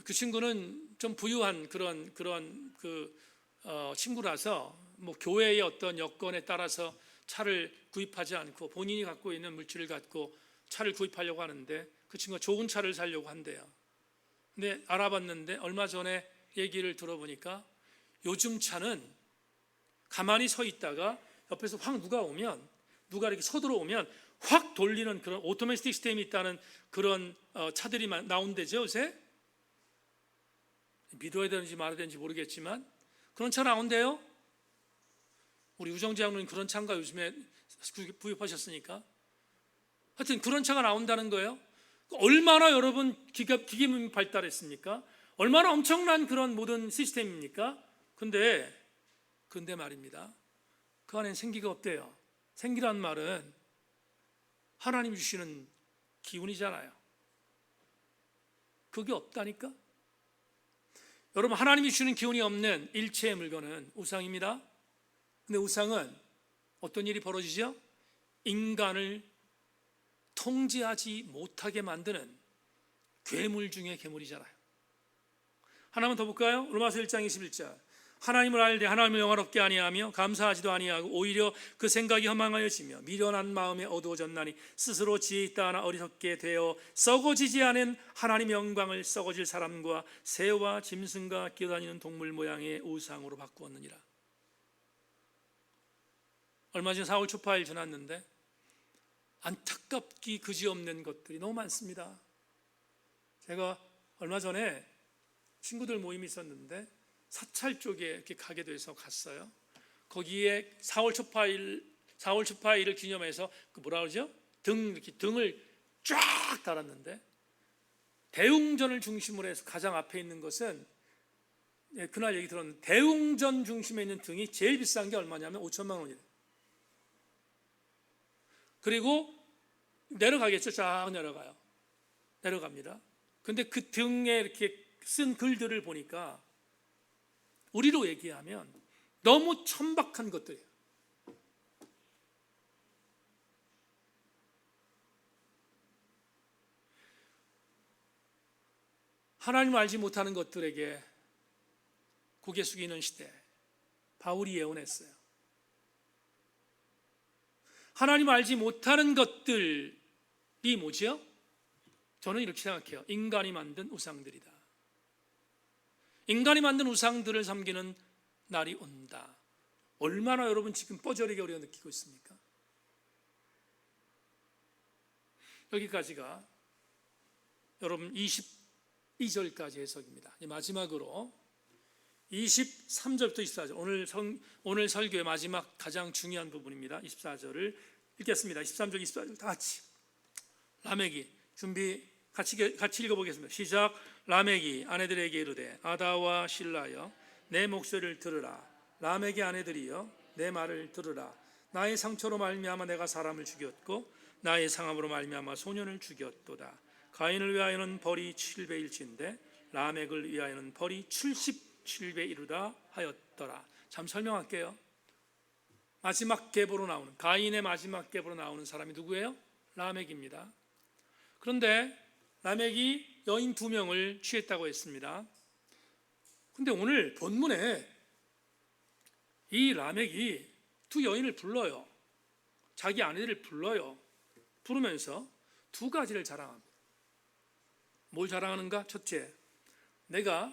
그 친구는 좀 부유한 그런 친구라서 뭐 교회의 어떤 여건에 따라서 차를 구입하지 않고 본인이 갖고 있는 물질을 갖고 차를 구입하려고 하는데, 그 친구가 좋은 차를 사려고 한대요. 근데 알아봤는데 얼마 전에 얘기를 들어보니까 요즘 차는 가만히 서 있다가 옆에서 확 누가 이렇게 서들어오면 확 돌리는 그런 오토매틱 시스템이 있다는 그런 차들이 나온대죠, 요새. 믿어야 되는지 말아야 되는지 모르겠지만 그런 차 나온대요. 우리 우정재 장로님 그런 차인가 요즘에 구입하셨으니까. 하여튼 그런 차가 나온다는 거예요. 얼마나 여러분 기계문이 발달했습니까? 얼마나 엄청난 그런 모든 시스템입니까? 근데 말입니다, 그 안엔 생기가 없대요. 생기란 말은 하나님 주시는 기운이잖아요. 그게 없다니까? 여러분, 하나님이 주시는 기운이 없는 일체의 물건은 우상입니다. 근데 우상은 어떤 일이 벌어지죠? 인간을 통제하지 못하게 만드는 괴물 중에 괴물이잖아요. 하나만 더 볼까요? 로마서 1장 21절. 하나님을 알되 하나님을 영화롭게 아니하며 감사하지도 아니하고 오히려 그 생각이 허망하여지며 미련한 마음에 어두워졌나니 스스로 지혜 있다 하나 어리석게 되어 썩어지지 않은 하나님의 영광을 썩어질 사람과 새와 짐승과 기어다니는 동물 모양의 우상으로 바꾸었느니라. 얼마 전 4월 초파일 지났는데 안타깝기 그지없는 것들이 너무 많습니다. 제가 얼마 전에 친구들 모임이 있었는데 사찰 쪽에 이렇게 가게 돼서 갔어요. 거기에 4월 초파일을 기념해서 그 뭐라 그러죠? 이렇게 등을 쫙 달았는데, 대웅전을 중심으로 해서 가장 앞에 있는 것은, 그날 얘기 들었는데 대웅전 중심에 있는 등이 제일 비싼 게 얼마냐면 5천만 원이래요. 그리고 내려가겠죠. 쫙 내려갑니다. 근데 그 등에 이렇게 쓴 글들을 보니까 우리로 얘기하면 너무 천박한 것들이에요. 하나님을 알지 못하는 것들에게 고개 숙이는 시대, 바울이 예언했어요. 하나님을 알지 못하는 것들, 뭐지요? 저는 이렇게 생각해요. 인간이 만든 우상들이다. 인간이 만든 우상들을 섬기는 날이 온다. 얼마나 여러분 지금 뻐저리게 우리가 느끼고 있습니까? 여기까지가 여러분 22절까지 해석입니다. 마지막으로 23절부터 24절, 오늘 설교의 마지막 가장 중요한 부분입니다. 24절을 읽겠습니다. 23절, 24절 다 같이. 라멕이 준비 같이 읽어보겠습니다. 시작. 라멕이 아내들에게 이르되 아다와 실라여 내 목소리를 들으라. 라멕의 아내들이여 내 말을 들으라. 나의 상처로 말미암아 내가 사람을 죽였고 나의 상함으로 말미암아 소년을 죽였도다. 가인을 위하여는 벌이 7배일진데 라멕을 위하여는 벌이 77배 이르다 하였더라. 참 설명할게요. 마지막 계보로 나오는, 가인의 마지막 계보로 나오는 사람이 누구예요? 라멕입니다. 그런데 라멕이 여인 2명을 취했다고 했습니다. 근데 오늘 본문에 이 라멕이 2 여인을 불러요. 자기 아내들을 불러요. 부르면서 2가지를 자랑합니다. 뭘 자랑하는가? 첫째, 내가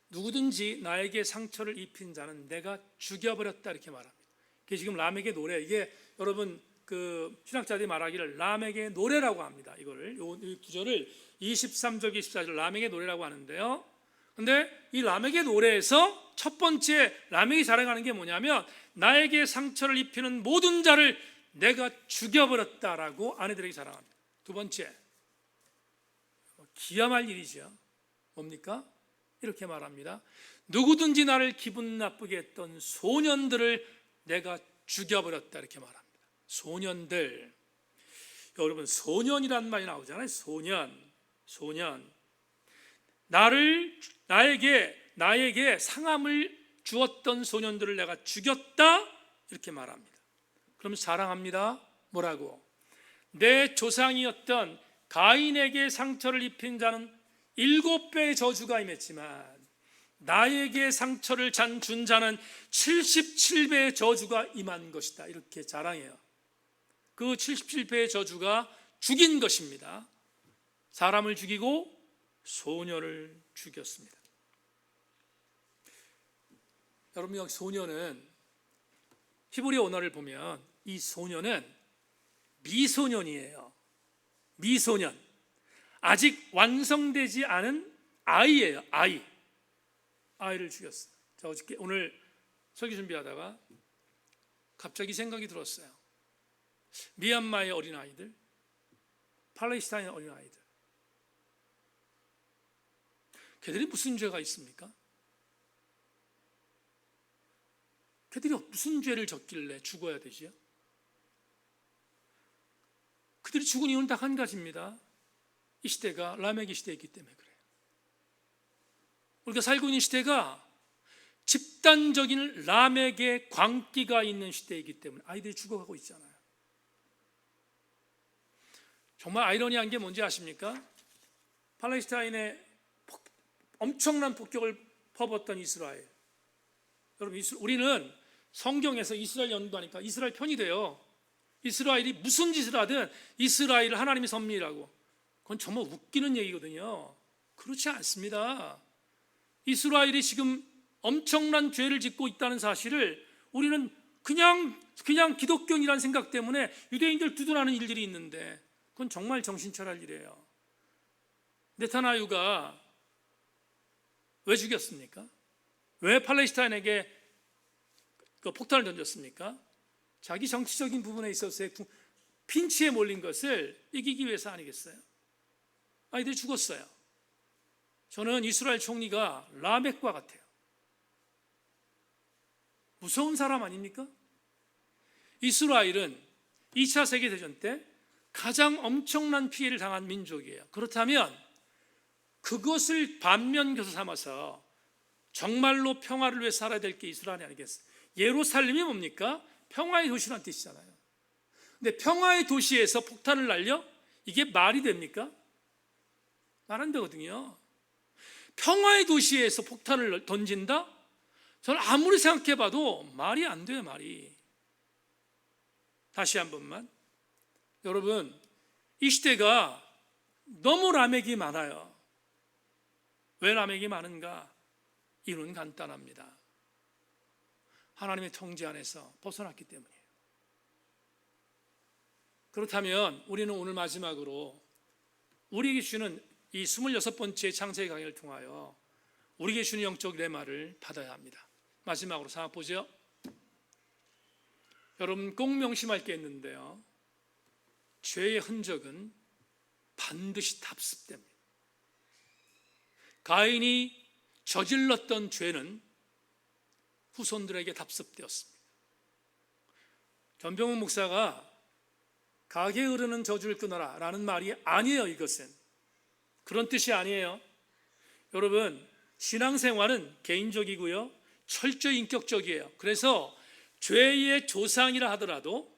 누구든지 나에게 상처를 입힌 자는 내가 죽여버렸다, 이렇게 말합니다. 이게 지금 라멕의 노래, 이게 여러분 그 신학자들이 말하기를 라멕의 노래라고 합니다. 이거를 이 구절을 23절 24절 라멕의 노래라고 하는데요. 근데 이 라멕의 노래에서 첫 번째 라멕이 자랑하는 게 뭐냐면 나에게 상처를 입히는 모든 자를 내가 죽여버렸다라고 아내들에게 자랑합니다. 두 번째, 기야말 일이죠. 뭡니까? 이렇게 말합니다. 누구든지 나를 기분 나쁘게 했던 소년들을 내가 죽여버렸다, 이렇게 말합니다. 소년들, 여러분 소년이란 말이 나오잖아요. 소년. 나에게 상함을 주었던 소년들을 내가 죽였다, 이렇게 말합니다. 그럼 사랑합니다. 뭐라고? 내 조상이었던 가인에게 상처를 입힌 자는 7배의 저주가 임했지만 나에게 상처를 준 자는 77배의 저주가 임한 것이다, 이렇게 자랑해요. 그 77배의 저주가 죽인 것입니다. 사람을 죽이고 소년을 죽였습니다. 여러분, 여기 소년은 히브리어 언어를 보면 이 소년은 미소년이에요. 미소년, 아직 완성되지 않은 아이예요. 아이를 죽였어요. 자, 어저께 오늘 설교 준비하다가 갑자기 생각이 들었어요. 미얀마의 어린아이들, 팔레스타인의 어린아이들, 걔들이 무슨 죄가 있습니까? 걔들이 무슨 죄를 졌길래 죽어야 되지요? 그들이 죽은 이유는 딱 한 가지입니다. 이 시대가 라멕의 시대이기 때문에 그래요. 우리가 살고 있는 시대가 집단적인 라멕의 광기가 있는 시대이기 때문에 아이들이 죽어가고 있잖아요. 정말 아이러니한 게 뭔지 아십니까? 팔레스타인에 엄청난 폭격을 퍼붓던 이스라엘. 여러분, 우리는 성경에서 이스라엘 연구하니까 이스라엘 편이 돼요. 이스라엘이 무슨 짓을 하든 이스라엘을 하나님의 섭리라고. 그건 정말 웃기는 얘기거든요. 그렇지 않습니다. 이스라엘이 지금 엄청난 죄를 짓고 있다는 사실을 우리는 그냥 기독교인이라는 생각 때문에 유대인들 두둔하는 일들이 있는데 그건 정말 정신 차릴 일이에요. 네타냐후가 왜 죽였습니까? 왜 팔레스타인에게 그 폭탄을 던졌습니까? 자기 정치적인 부분에 있어서의 핀치에 몰린 것을 이기기 위해서 아니겠어요? 아이들이 죽었어요. 저는 이스라엘 총리가 라멕과 같아요. 무서운 사람 아닙니까? 이스라엘은 2차 세계대전 때 가장 엄청난 피해를 당한 민족이에요. 그렇다면 그것을 반면교사 삼아서 정말로 평화를 위해 살아야 될 게 이스라엘이 아니겠어요? 예루살렘이 뭡니까? 평화의 도시라는 뜻이잖아요. 근데 평화의 도시에서 폭탄을 날려? 이게 말이 됩니까? 말 안 되거든요. 평화의 도시에서 폭탄을 던진다? 저는 아무리 생각해봐도 말이 안 돼요. 말이. 다시 한 번만. 여러분, 이 시대가 너무 라멕이 많아요. 왜 라멕이 많은가? 이유는 간단합니다. 하나님의 통제 안에서 벗어났기 때문이에요. 그렇다면 우리는 오늘 마지막으로 우리에게 주는 이 26번째 창세기 강의를 통하여 우리에게 주는 영적 레마를 받아야 합니다. 마지막으로 생각 보죠. 여러분 꼭 명심할 게 있는데요, 죄의 흔적은 반드시 답습됩니다. 가인이 저질렀던 죄는 후손들에게 답습되었습니다. 전병훈 목사가 가게에 흐르는 저주를 끊어라 라는 말이 아니에요. 이것은 그런 뜻이 아니에요. 여러분, 신앙생활은 개인적이고요, 철저히 인격적이에요. 그래서 죄의 조상이라 하더라도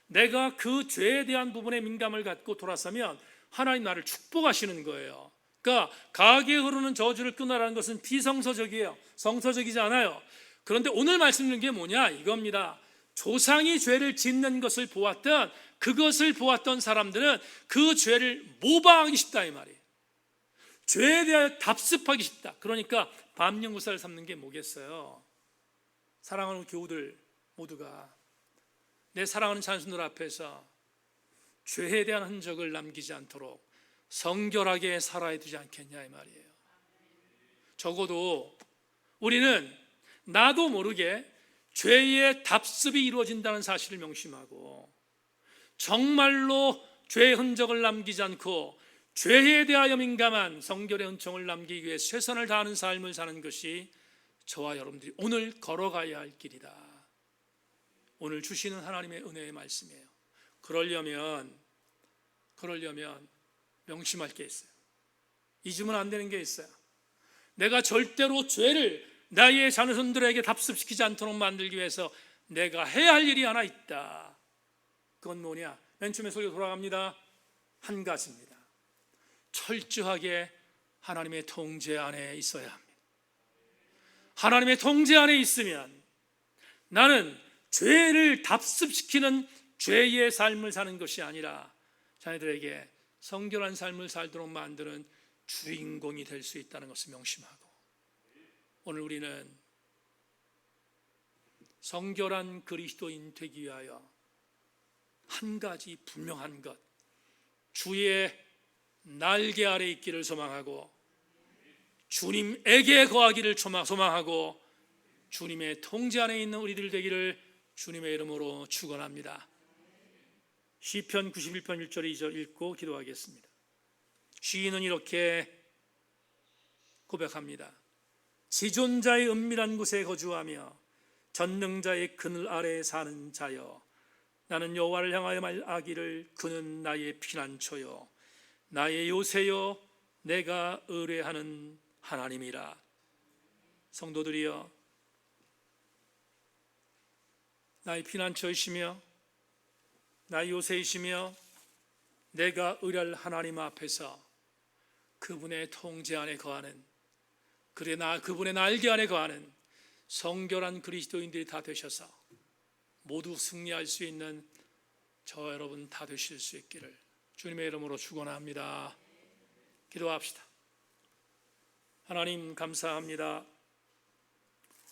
내가 그 죄에 대한 부분에 민감을 갖고 돌아서면 하나님 나를 축복하시는 거예요. 그러니까 가게에 흐르는 저주를 끊어라는 것은 비성서적이에요. 성서적이지 않아요. 그런데 오늘 말씀드리는 게 뭐냐 이겁니다. 조상이 죄를 짓는 것을 보았던, 그것을 보았던 사람들은 그 죄를 모방하기 쉽다 이 말이에요. 죄에 대하여 답습하기 쉽다. 그러니까 밤연구사를 삼는 게 뭐겠어요? 사랑하는 교우들 모두가 내 사랑하는 자손들 앞에서 죄에 대한 흔적을 남기지 않도록 성결하게 살아야 되지 않겠냐 이 말이에요. 적어도 우리는 나도 모르게 죄의 답습이 이루어진다는 사실을 명심하고 정말로 죄의 흔적을 남기지 않고 죄에 대하여 민감한 성결의 은총을 남기기 위해 최선을 다하는 삶을 사는 것이 저와 여러분들이 오늘 걸어가야 할 길이다. 오늘 주시는 하나님의 은혜의 말씀이에요. 그러려면 명심할 게 있어요. 잊으면 안 되는 게 있어요. 내가 절대로 죄를 나의 자손들에게 답습시키지 않도록 만들기 위해서 내가 해야 할 일이 하나 있다. 그건 뭐냐? 맨 처음에 소리가 돌아갑니다. 한 가지입니다. 철저하게 하나님의 통제 안에 있어야 합니다. 하나님의 통제 안에 있으면 나는 죄를 답습시키는 죄의 삶을 사는 것이 아니라 자녀들에게 성결한 삶을 살도록 만드는 주인공이 될 수 있다는 것을 명심하고, 오늘 우리는 성결한 그리스도인 되기 위하여 한 가지 분명한 것, 주의 날개 아래 있기를 소망하고 주님에게 거하기를 소망하고 주님의 통제 안에 있는 우리들 되기를 주님의 이름으로 축원합니다. 시편 91편 1절 2절 읽고 기도하겠습니다. 시인은 이렇게 고백합니다. 지존자의 은밀한 곳에 거주하며 전능자의 그늘 아래에 사는 자여, 나는 여호와를 향하여 말하기를 그는 나의 피난처요 나의 요새요 내가 의뢰하는 하나님이라. 성도들이여, 나의 피난처이시며 나의 요새이시며 내가 의뢰할 하나님 앞에서 그분의 통제 안에 거하는, 그분의 날개 안에 거하는 성결한 그리스도인들이 다 되셔서 모두 승리할 수 있는 저와 여러분 다 되실 수 있기를 주님의 이름으로 축원합니다. 기도합시다. 하나님 감사합니다.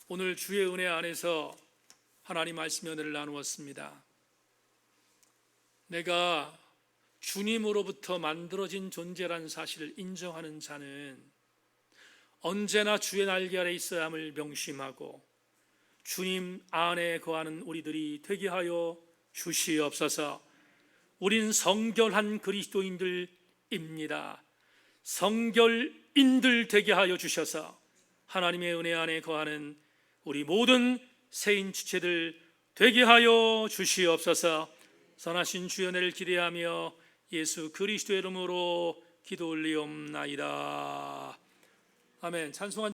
오늘 주의 은혜 안에서 하나님 말씀의 은혜를 나누었습니다. 내가 주님으로부터 만들어진 존재라는 사실을 인정하는 자는 언제나 주의 날개 아래 있어야 함을 명심하고 주님 안에 거하는 우리들이 되게 하여 주시옵소서. 우린 성결한 그리스도인들입니다. 성결인들 되게 하여 주셔서 하나님의 은혜 안에 거하는 우리 모든 세인 지체들 되게 하여 주시옵소서. 선하신 주의 은혜를 기대하며 예수 그리스도의 이름으로 기도 올리옵나이다. 아멘. 찬송한